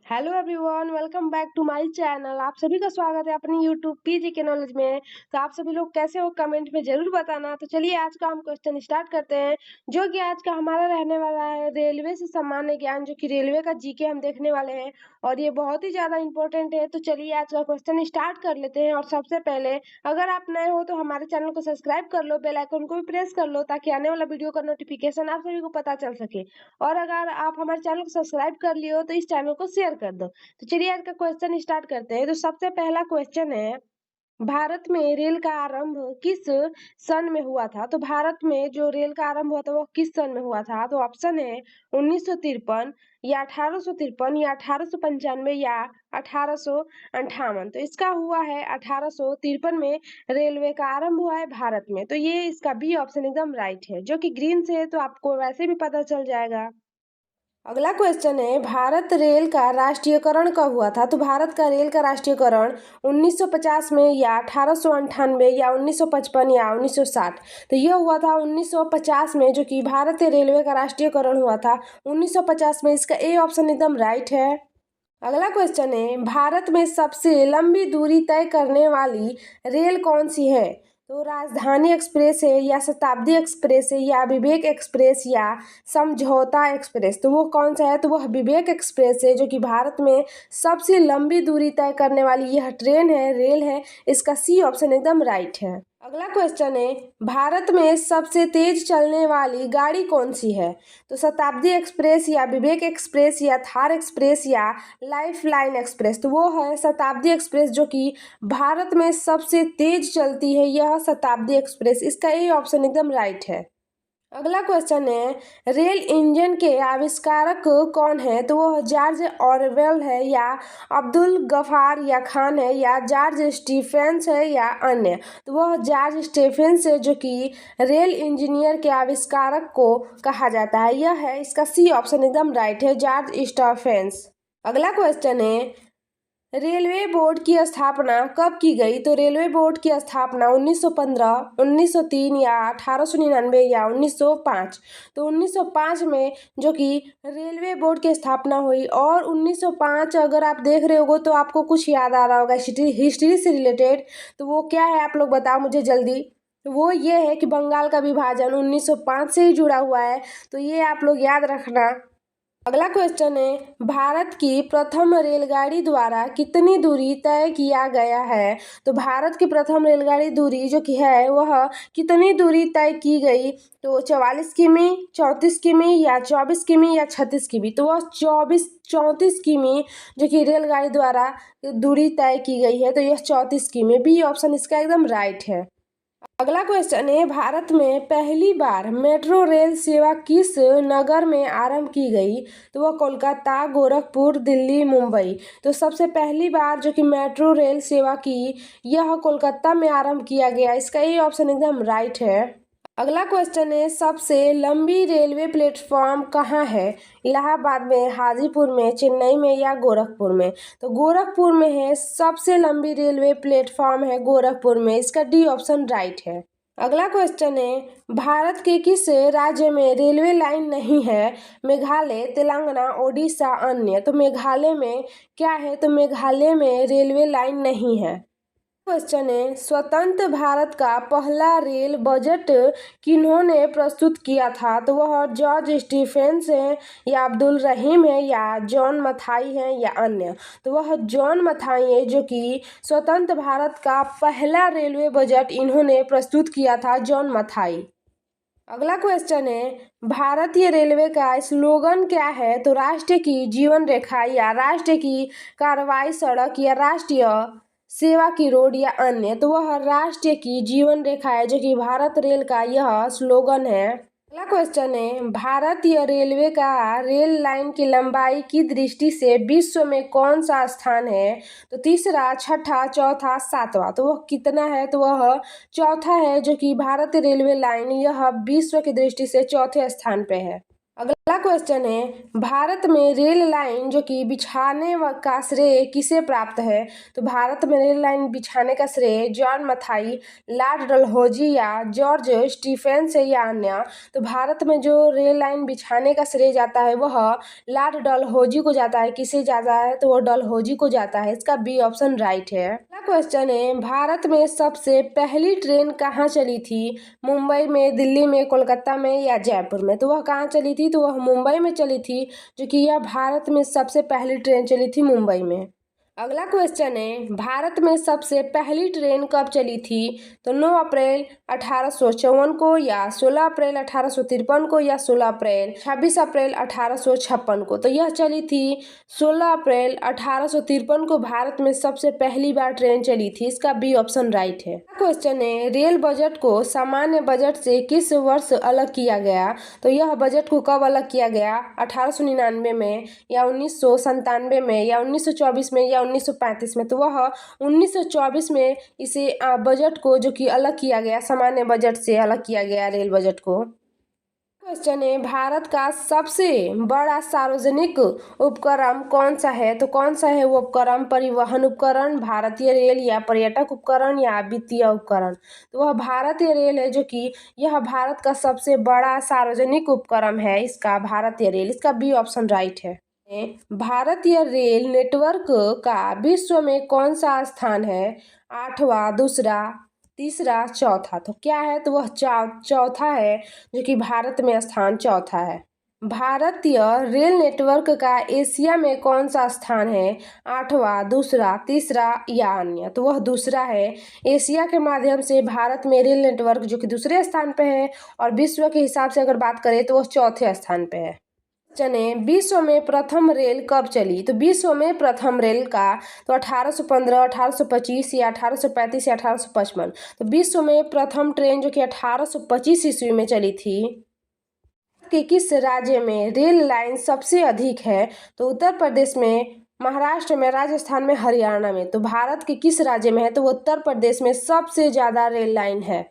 Hello everyone, welcome back to my channel. आप सभी का स्वागत है अपनी यूट्यूब पीजी के नॉलेज में। तो आप सभी लोग कैसे हो कमेंट में जरूर बताना। तो चलिए आज का हम क्वेश्चन स्टार्ट करते हैं, जो कि आज का हमारा रहने वाला है रेलवे से सामान्य ज्ञान, जो कि रेलवे का जीके हम देखने वाले हैं और ये बहुत ही ज्यादा इंपॉर्टेंट है। तो चलिए आज का क्वेश्चन स्टार्ट कर लेते हैं। और सबसे पहले अगर आप नए हो तो हमारे चैनल को सब्सक्राइब कर लो, बेल आइकन को भी प्रेस कर लो, ताकि आने वाला वीडियो का नोटिफिकेशन आप सभी को पता चल सके। और अगर आप हमारे चैनल को सब्सक्राइब कर लियो तो इस चैनल को शेयर कर दो। तो चलिए आज का क्वेश्चन स्टार्ट करते हैं। तो सबसे पहला क्वेश्चन है, भारत में रेल का आरंभ किस सन में हुआ था? तो भारत में जो रेल का आरंभ हुआ था वो किस सन में हुआ था? तो ऑप्शन है 1953 या 1853 या 1895 या 1858। तो इसका हुआ है 1853 में रेलवे का आरंभ हुआ है भारत में। तो ये इसका बी ऑप्शन एकदम राइट है, जो कि ग्रीन से है तो आपको वैसे भी पता चल जाएगा। अगला क्वेश्चन है, भारत रेल का राष्ट्रीयकरण कब हुआ था? तो भारत का रेल का राष्ट्रीयकरण 1950 में या 1898 या 1955 या 1960। तो यह हुआ था 1950 में, जो कि भारतीय रेलवे का राष्ट्रीयकरण हुआ था 1950 में। इसका ए ऑप्शन एकदम राइट है। अगला क्वेश्चन है, भारत में सबसे लंबी दूरी तय करने वाली रेल कौन सी है? तो राजधानी एक्सप्रेस है या शताब्दी एक्सप्रेस है या विवेक एक्सप्रेस या समझौता एक्सप्रेस? तो वो कौन सा है? तो वह विवेक एक्सप्रेस है, जो कि भारत में सबसे लंबी दूरी तय करने वाली यह ट्रेन है, रेल है। इसका सी ऑप्शन एकदम राइट है। अगला क्वेश्चन है, भारत में सबसे तेज चलने वाली गाड़ी कौन सी है? तो शताब्दी एक्सप्रेस या विवेक एक्सप्रेस या थार एक्सप्रेस या लाइफ लाइन एक्सप्रेस? तो वो है शताब्दी एक्सप्रेस, जो कि भारत में सबसे तेज चलती है, यह शताब्दी एक्सप्रेस। इसका ये ऑप्शन एकदम राइट है। अगला क्वेश्चन है, रेल इंजन के आविष्कारक कौन है? तो वो जॉर्ज ऑरवेल है या अब्दुल गफार या खान है या जॉर्ज स्टीफेंस है या अन्य? तो वह जॉर्ज स्टीफेंस है, जो कि रेल इंजीनियर के आविष्कारक को कहा जाता है। यह है, इसका सी ऑप्शन एकदम राइट है, जॉर्ज स्टीफेंस। अगला क्वेश्चन है, रेलवे बोर्ड की स्थापना कब की गई? तो रेलवे बोर्ड की स्थापना 1915, 1903 या 1899 या 1905। तो 1905 में जो कि रेलवे बोर्ड की स्थापना हुई। और 1905 अगर आप देख रहे हो तो आपको कुछ याद आ रहा होगा हिस्ट्री से रिलेटेड। तो वो क्या है, आप लोग बताओ मुझे जल्दी। तो वो ये है कि बंगाल का विभाजन 1905 से ही जुड़ा हुआ है। तो ये आप लोग याद रखना। अगला क्वेश्चन है, भारत की प्रथम रेलगाड़ी द्वारा कितनी दूरी तय किया गया है? तो भारत की प्रथम रेलगाड़ी दूरी जो कि है वह कितनी दूरी तय की गई? तो 44 किमी, 34 किमी या 24 किमी या 36 किमी? तो वह 34 किमी जो कि रेलगाड़ी द्वारा दूरी तय की गई है। तो यह 34 किमी, बी ऑप्शन इसका एकदम राइट है। अगला क्वेश्चन है, भारत में पहली बार मेट्रो रेल सेवा किस नगर में आरंभ की गई? तो वह कोलकाता, गोरखपुर, दिल्ली, मुंबई। तो सबसे पहली बार जो कि मेट्रो रेल सेवा की, यह कोलकाता में आरंभ किया गया। इसका ये ऑप्शन एकदम राइट है। अगला क्वेश्चन है, सबसे लंबी रेलवे प्लेटफॉर्म कहाँ है? इलाहाबाद में, हाजीपुर में, चेन्नई में या गोरखपुर में? तो गोरखपुर में है, सबसे लंबी रेलवे प्लेटफॉर्म है गोरखपुर में। इसका डी ऑप्शन राइट है। अगला क्वेश्चन है, भारत के किस राज्य में रेलवे लाइन नहीं है? मेघालय, तेलंगाना, ओडिशा, अन्य। तो मेघालय में क्या है? तो मेघालय में रेलवे लाइन नहीं है। क्वेश्चन है, स्वतंत्र भारत का पहला रेल बजट किन्होंने प्रस्तुत किया था? तो वह जॉर्ज स्टीफेंस है या अब्दुल रहीम है या जॉन मथाई है या अन्य? तो वह जॉन मथाई है, जो कि स्वतंत्र भारत का पहला रेलवे बजट इन्होंने प्रस्तुत किया था, जॉन मथाई। अगला क्वेश्चन है, भारतीय रेलवे का स्लोगन क्या है? तो राष्ट्र की जीवन रेखा या राष्ट्र की कार्रवाई सड़क या राष्ट्रीय सेवा की रोड या अन्य? तो वह राष्ट्र की जीवन रेखा है, जो कि भारत रेल का यह स्लोगन है। अगला क्वेश्चन है, भारतीय रेलवे का रेल लाइन की लंबाई की दृष्टि से विश्व में कौन सा स्थान है? तो तीसरा, छठा, चौथा, सातवां। तो वह कितना है? तो वह चौथा है, जो कि भारतीय रेलवे लाइन यह विश्व की दृष्टि से चौथे स्थान पे है। अगला अगला क्वेश्चन है, भारत में रेल लाइन जो कि बिछाने का श्रेय किसे प्राप्त है? तो भारत में रेल लाइन बिछाने का श्रेय जॉन मथाई, लॉर्ड डलहौजी या जॉर्ज स्टीफेंस या अन्य। तो भारत में जो रेल लाइन बिछाने का श्रेय जाता है वह लॉर्ड डलहौजी को जाता है। किसे जाता है? तो वो डलहौजी को जाता है। इसका बी ऑप्शन राइट है। अगला क्वेश्चन है, भारत में सबसे पहली ट्रेन कहाँ चली थी? मुंबई में, दिल्ली में, कोलकाता में या जयपुर में? तो वह कहाँ चली थी? तो वह मुंबई में चली थी, जो कि यह भारत में सबसे पहली ट्रेन चली थी मुंबई में। अगला क्वेश्चन है, भारत में सबसे पहली ट्रेन कब चली थी? तो 9 अप्रैल 1854 को या 16 अप्रैल 1853 को या 26 अप्रैल 1856 को? तो यह चली थी 16 अप्रैल 1853 को भारत में सबसे पहली बार ट्रेन चली थी। इसका बी ऑप्शन राइट है। क्वेश्चन है, रेल बजट को सामान्य बजट से किस वर्ष अलग किया गया? तो यह बजट को कब अलग किया गया? 1899 में या 1997 में या 1924 में या 1935 में? तो वह 1924 में इसे बजट को जो कि अलग किया गया, सामान्य बजट से अलग किया गया रेल बजट को। क्वेश्चन है, भारत का सबसे बड़ा सार्वजनिक उपक्रम कौन सा है? तो कौन सा है वो उपक्रम? परिवहन उपकरण, भारतीय रेल या पर्यटक उपकरण या वित्तीय उपकरण? तो वह भारतीय रेल है, जो कि यह भारत का सबसे बड़ा सार्वजनिक उपक्रम है। इसका भारतीय रेल, इसका बी ऑप्शन राइट है। भारतीय रेल नेटवर्क का विश्व में कौन सा स्थान है? 8वां, दूसरा, तीसरा, चौथा? तो क्या है? तो वह चौथा है, जो कि भारत में स्थान चौथा है। भारतीय रेल नेटवर्क का एशिया में कौन सा स्थान है? 8वां, दूसरा, तीसरा या अन्य? तो वह दूसरा है। एशिया के माध्यम से भारत में रेल नेटवर्क जो कि दूसरे स्थान पे है, और विश्व के हिसाब से अगर बात करें तो वह चौथे स्थान पे है। चने विश्व में प्रथम रेल कब चली? तो विश्व में प्रथम रेल का तो 1815, 1825 या 1835 या 1855? तो विश्व में प्रथम ट्रेन जो कि 1825 ईस्वी में चली थी। कि किस राज्य में रेल लाइन सबसे अधिक है? तो उत्तर प्रदेश में, महाराष्ट्र में, राजस्थान में, हरियाणा में? तो भारत के किस राज्य में है? तो उत्तर प्रदेश में सबसे ज्यादा रेल लाइन है।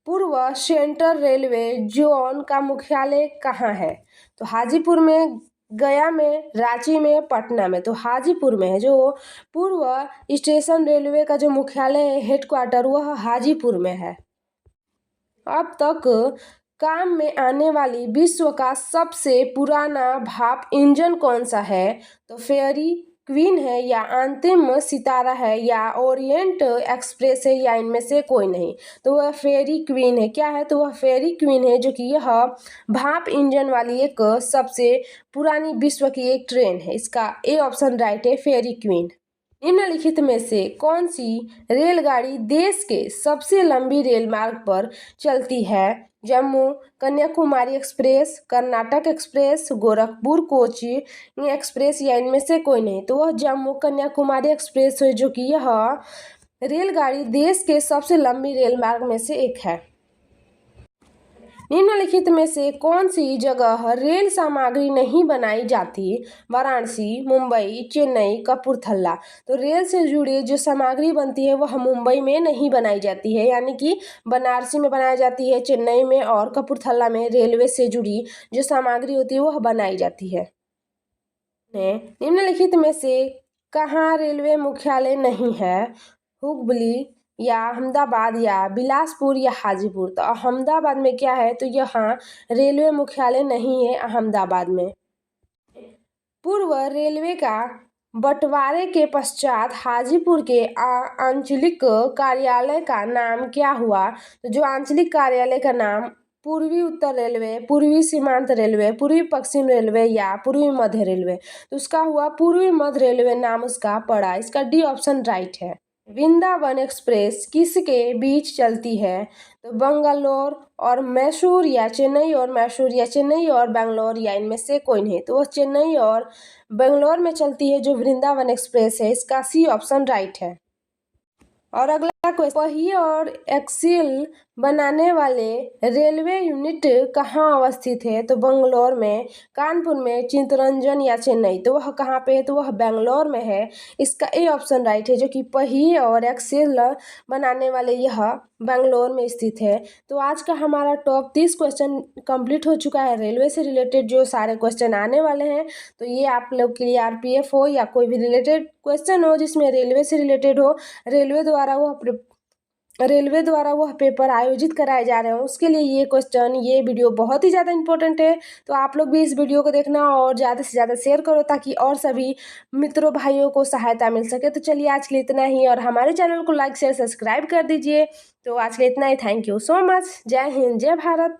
पूर्व सेंट्रल रेलवे जोन का मुख्यालय कहाँ है? तो हाजीपुर में, गया में, रांची में, पटना में? तो हाजीपुर में है। जो पूर्व स्टेशन रेलवे का जो मुख्यालय है, हेडक्वार्टर, वह हाजीपुर में है। अब तक काम में आने वाली विश्व का सबसे पुराना भाप इंजन कौन सा है? तो फेयरी क्वीन है या अंतिम सितारा है या ओरिएंट एक्सप्रेस है या इनमें से कोई नहीं? तो वह फेयरी क्वीन है। क्या है? तो वह फेयरी क्वीन है, जो कि यह भाप इंजन वाली एक सबसे पुरानी विश्व की एक ट्रेन है। इसका ए ऑप्शन राइट है, फेयरी क्वीन। निम्नलिखित में से कौन सी रेलगाड़ी देश के सबसे लंबी रेल मार्ग पर चलती है? Jammu Kanyakumari express, Karnataka express, Gorakhpur Kochi express या इनमें से कोई नहीं? तो वह जम्मू कन्याकुमारी एक्सप्रेस है, जो कि यह रेलगाड़ी देश के सबसे लंबी रेल मार्ग में से एक है। निम्नलिखित में से कौन सी जगह रेल सामग्री नहीं बनाई जाती? वाराणसी, मुंबई, चेन्नई, कपूरथला? तो रेल से जुड़ी जो सामग्री बनती है वह मुंबई में नहीं बनाई जाती है, यानी कि बनारसी में बनाई जाती है, चेन्नई में और कपूरथला में रेलवे से जुड़ी जो सामग्री होती है वह बनाई जाती है। निम्नलिखित में से कहाँ रेलवे मुख्यालय नहीं है? हुगली या अहमदाबाद या बिलासपुर या हाजीपुर? तो अहमदाबाद में क्या है? तो यहाँ रेलवे मुख्यालय नहीं है अहमदाबाद में। पूर्व रेलवे का बंटवारे के पश्चात हाजीपुर के आंचलिक कार्यालय का नाम क्या हुआ? तो जो आंचलिक कार्यालय का नाम पूर्वी उत्तर रेलवे, पूर्वी सीमांत रेलवे, पूर्वी पश्चिम रेलवे या पूर्वी मध्य रेलवे? तो उसका हुआ पूर्वी मध्य रेलवे नाम उसका पड़ा। इसका डी ऑप्शन राइट है। वृंदावन एक्सप्रेस किसके बीच चलती है? तो बंगलोर और मैसूर या चेन्नई और मैसूर या चेन्नई और बेंगलोर या इनमें से कोई नहीं? तो वह चेन्नई और बेंगलोर में चलती है जो वृंदावन एक्सप्रेस है। इसका सी ऑप्शन राइट है। और अगला क्वेश्चन, पहिए और एक्सिल बनाने वाले रेलवे यूनिट कहाँ अवस्थित है? तो बंगलौर में, कानपुर में, चित्तरंजन या चेन्नई। तो वह कहाँ पे है? तो वह बेंगलोर में है। इसका ए ऑप्शन राइट है, जो कि पहिए और एक्सेल बनाने वाले यह बेंगलोर में स्थित है। तो आज का हमारा टॉप 30 क्वेश्चन कंप्लीट हो चुका है। रेलवे से रिलेटेड जो सारे क्वेश्चन आने वाले हैं, तो ये आप लोग के लिए आरपीएफ हो या कोई भी रिलेटेड क्वेश्चन हो जिसमें रेलवे से रिलेटेड हो, रेलवे द्वारा वह पेपर आयोजित कराए जा रहे हैं, उसके लिए ये वीडियो बहुत ही ज़्यादा इंपॉर्टेंट है। तो आप लोग भी इस वीडियो को देखना और ज़्यादा से ज़्यादा शेयर करो, ताकि और सभी मित्रों भाइयों को सहायता मिल सके। तो चलिए आज के लिए इतना ही, और हमारे चैनल को लाइक शेयर सब्सक्राइब कर दीजिए। तो आज के लिए इतना ही। Thank you so much. जय हिंद, जय भारत।